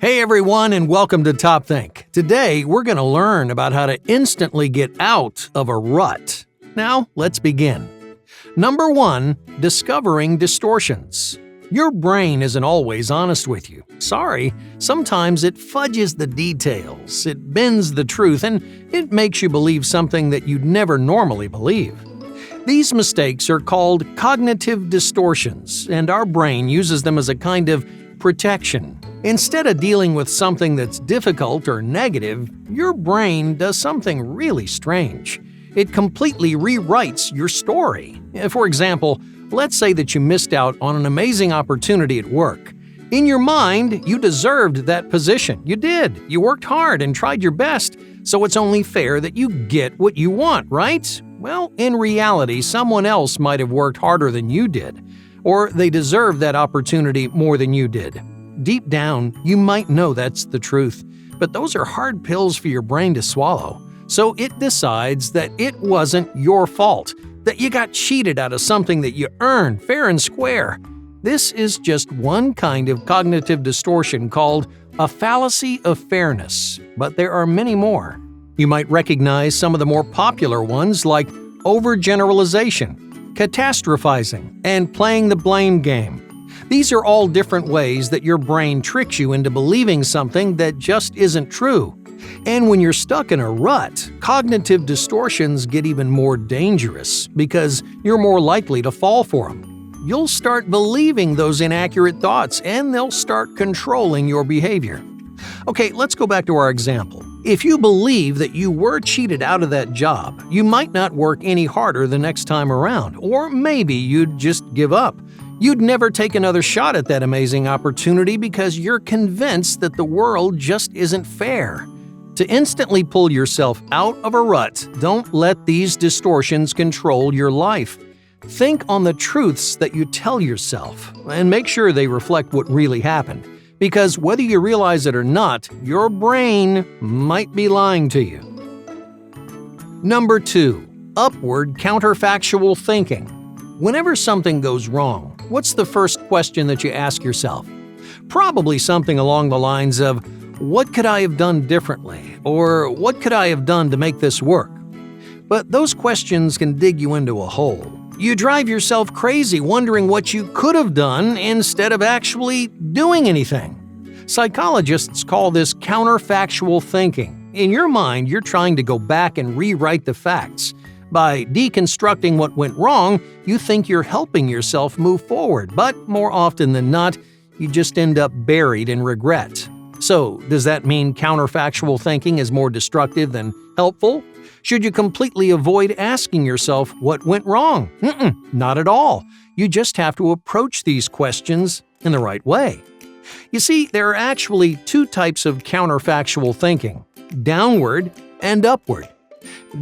Hey everyone, and welcome to Top Think. Today, we're going to learn about how to instantly get out of a rut. Now, let's begin. Number 1, discovering distortions. Your brain isn't always honest with you. Sorry, sometimes it fudges the details, it bends the truth, and it makes you believe something that you'd never normally believe. These mistakes are called cognitive distortions, and our brain uses them as a kind of protection. Instead of dealing with something that's difficult or negative, your brain does something really strange. It completely rewrites your story. For example, let's say that you missed out on an amazing opportunity at work. In your mind, you deserved that position. You did. You worked hard and tried your best, so it's only fair that you get what you want, right? Well, in reality, someone else might have worked harder than you did, or they deserve that opportunity more than you did. Deep down, you might know that's the truth, but those are hard pills for your brain to swallow. So it decides that it wasn't your fault, that you got cheated out of something that you earned fair and square. This is just one kind of cognitive distortion called a fallacy of fairness, but there are many more. You might recognize some of the more popular ones like overgeneralization, catastrophizing, and playing the blame game. These are all different ways that your brain tricks you into believing something that just isn't true. And when you're stuck in a rut, cognitive distortions get even more dangerous because you're more likely to fall for them. You'll start believing those inaccurate thoughts and they'll start controlling your behavior. Okay, let's go back to our example. If you believe that you were cheated out of that job, you might not work any harder the next time around, or maybe you'd just give up. You'd never take another shot at that amazing opportunity because you're convinced that the world just isn't fair. To instantly pull yourself out of a rut, don't let these distortions control your life. Think on the truths that you tell yourself, and make sure they reflect what really happened. Because whether you realize it or not, your brain might be lying to you. Number 2, upward counterfactual thinking. Whenever something goes wrong, what's the first question that you ask yourself? Probably something along the lines of, what could I have done differently? Or what could I have done to make this work? But those questions can dig you into a hole. You drive yourself crazy wondering what you could have done instead of actually doing anything. Psychologists call this counterfactual thinking. In your mind, you're trying to go back and rewrite the facts. By deconstructing what went wrong, you think you're helping yourself move forward, but more often than not, you just end up buried in regret. So, does that mean counterfactual thinking is more destructive than helpful? Should you completely avoid asking yourself what went wrong? Not at all. You just have to approach these questions in the right way. You see, there are actually 2 types of counterfactual thinking: downward and upward.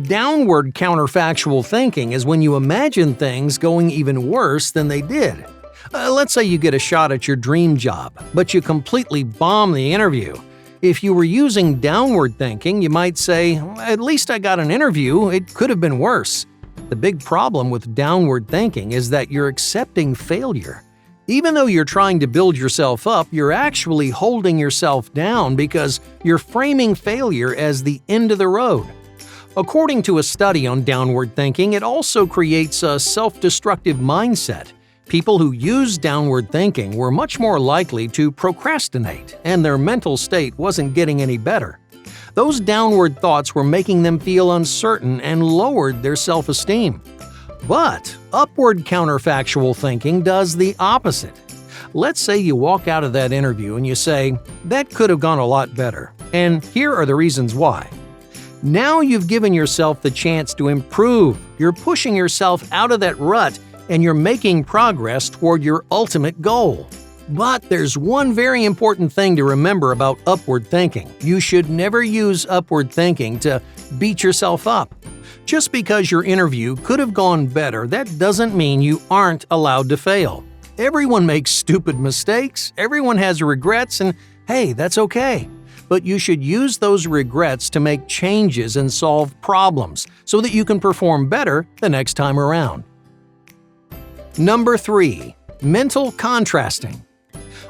Downward counterfactual thinking is when you imagine things going even worse than they did. Let's say you get a shot at your dream job, but you completely bomb the interview. If you were using downward thinking, you might say, at least I got an interview, it could have been worse. The big problem with downward thinking is that you're accepting failure. Even though you're trying to build yourself up, you're actually holding yourself down because you're framing failure as the end of the road. According to a study on downward thinking, it also creates a self-destructive mindset. People who use downward thinking were much more likely to procrastinate, and their mental state wasn't getting any better. Those downward thoughts were making them feel uncertain and lowered their self-esteem. But upward counterfactual thinking does the opposite. Let's say you walk out of that interview and you say, that could have gone a lot better, and here are the reasons why. Now you've given yourself the chance to improve. You're pushing yourself out of that rut and you're making progress toward your ultimate goal. But there's one very important thing to remember about upward thinking. You should never use upward thinking to beat yourself up. Just because your interview could have gone better, that doesn't mean you aren't allowed to fail. Everyone makes stupid mistakes, everyone has regrets, and hey, that's okay. But you should use those regrets to make changes and solve problems so that you can perform better the next time around. Number 3, mental contrasting.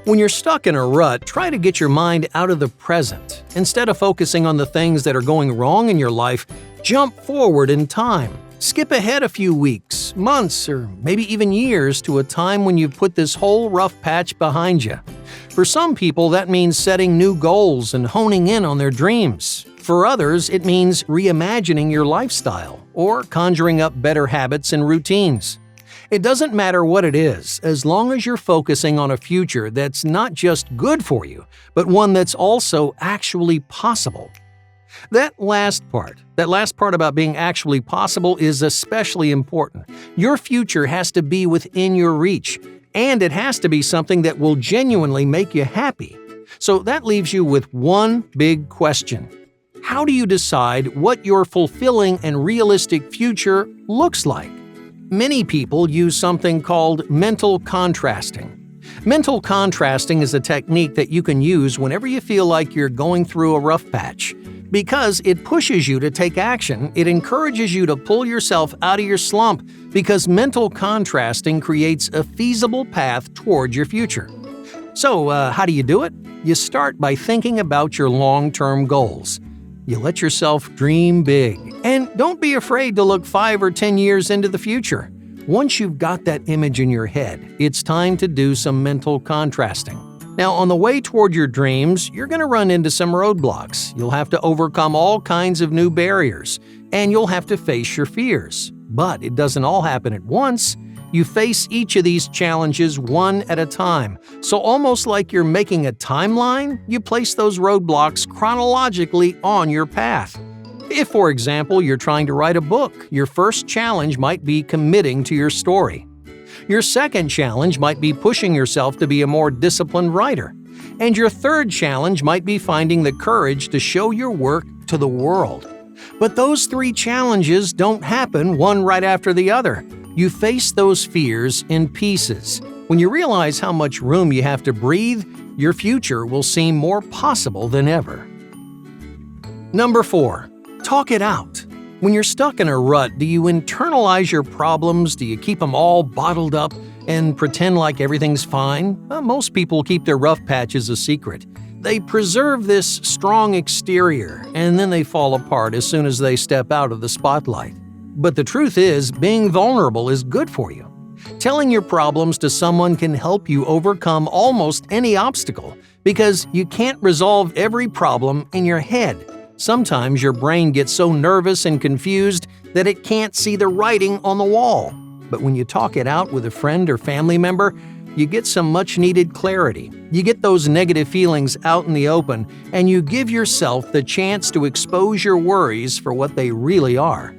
When you're stuck in a rut, try to get your mind out of the present. Instead of focusing on the things that are going wrong in your life, jump forward in time. Skip ahead a few weeks, months, or maybe even years to a time when you've put this whole rough patch behind you. For some people, that means setting new goals and honing in on their dreams. For others, it means reimagining your lifestyle or conjuring up better habits and routines. It doesn't matter what it is, as long as you're focusing on a future that's not just good for you, but one that's also actually possible. That last part about being actually possible is especially important. Your future has to be within your reach, and it has to be something that will genuinely make you happy. So that leaves you with one big question. How do you decide what your fulfilling and realistic future looks like? Many people use something called mental contrasting. Mental contrasting is a technique that you can use whenever you feel like you're going through a rough patch. Because it pushes you to take action, it encourages you to pull yourself out of your slump, because mental contrasting creates a feasible path toward your future. So, how do you do it? You start by thinking about your long-term goals. You let yourself dream big. And don't be afraid to look 5 or 10 years into the future. Once you've got that image in your head, it's time to do some mental contrasting. Now, on the way toward your dreams, you're going to run into some roadblocks. You'll have to overcome all kinds of new barriers, and you'll have to face your fears. But it doesn't all happen at once. You face each of these challenges one at a time. So almost like you're making a timeline, you place those roadblocks chronologically on your path. If, for example, you're trying to write a book, your first challenge might be committing to your story. Your second challenge might be pushing yourself to be a more disciplined writer. And your third challenge might be finding the courage to show your work to the world. But those 3 challenges don't happen one right after the other. You face those fears in pieces. When you realize how much room you have to breathe, your future will seem more possible than ever. Number 4. Talk it out. When you're stuck in a rut, do you internalize your problems? Do you keep them all bottled up and pretend like everything's fine? Most people keep their rough patches a secret. They preserve this strong exterior, and then they fall apart as soon as they step out of the spotlight. But the truth is, being vulnerable is good for you. Telling your problems to someone can help you overcome almost any obstacle, because you can't resolve every problem in your head. Sometimes your brain gets so nervous and confused that it can't see the writing on the wall. But when you talk it out with a friend or family member, you get some much-needed clarity. You get those negative feelings out in the open, and you give yourself the chance to expose your worries for what they really are.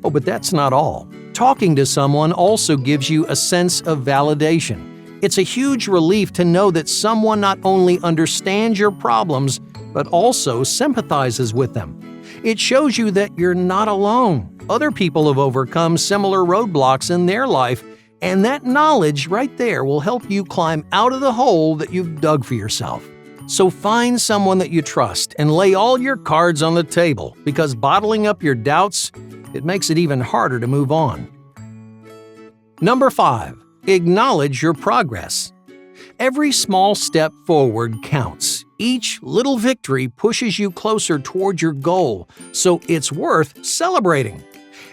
Oh, but that's not all. Talking to someone also gives you a sense of validation. It's a huge relief to know that someone not only understands your problems, but also sympathizes with them. It shows you that you're not alone. Other people have overcome similar roadblocks in their life, and that knowledge right there will help you climb out of the hole that you've dug for yourself. So find someone that you trust and lay all your cards on the table, because bottling up your doubts, it makes it even harder to move on. Number 5. Acknowledge your progress. Every small step forward counts. Each little victory pushes you closer toward your goal, so it's worth celebrating.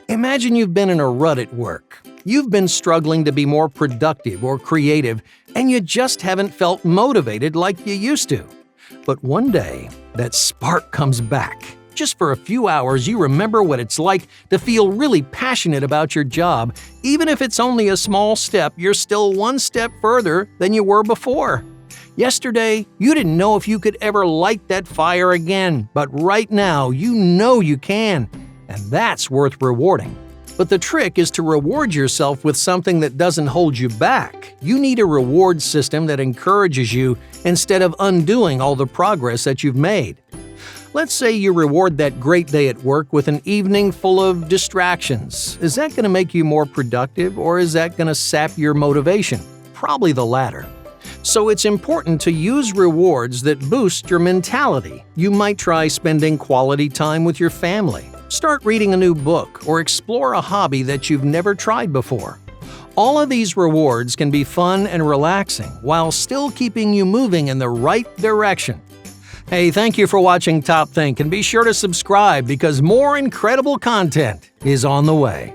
Imagine you've been in a rut at work. You've been struggling to be more productive or creative, and you just haven't felt motivated like you used to. But one day, that spark comes back. Just for a few hours, you remember what it's like to feel really passionate about your job. Even if it's only a small step, you're still one step further than you were before. Yesterday, you didn't know if you could ever light that fire again, but right now, you know you can, and that's worth rewarding. But the trick is to reward yourself with something that doesn't hold you back. You need a reward system that encourages you instead of undoing all the progress that you've made. Let's say you reward that great day at work with an evening full of distractions. Is that going to make you more productive, or is that going to sap your motivation? Probably the latter. So it's important to use rewards that boost your mentality. You might try spending quality time with your family. Start reading a new book or explore a hobby that you've never tried before. All of these rewards can be fun and relaxing while still keeping you moving in the right direction. Hey, thank you for watching Top Think, and be sure to subscribe because more incredible content is on the way.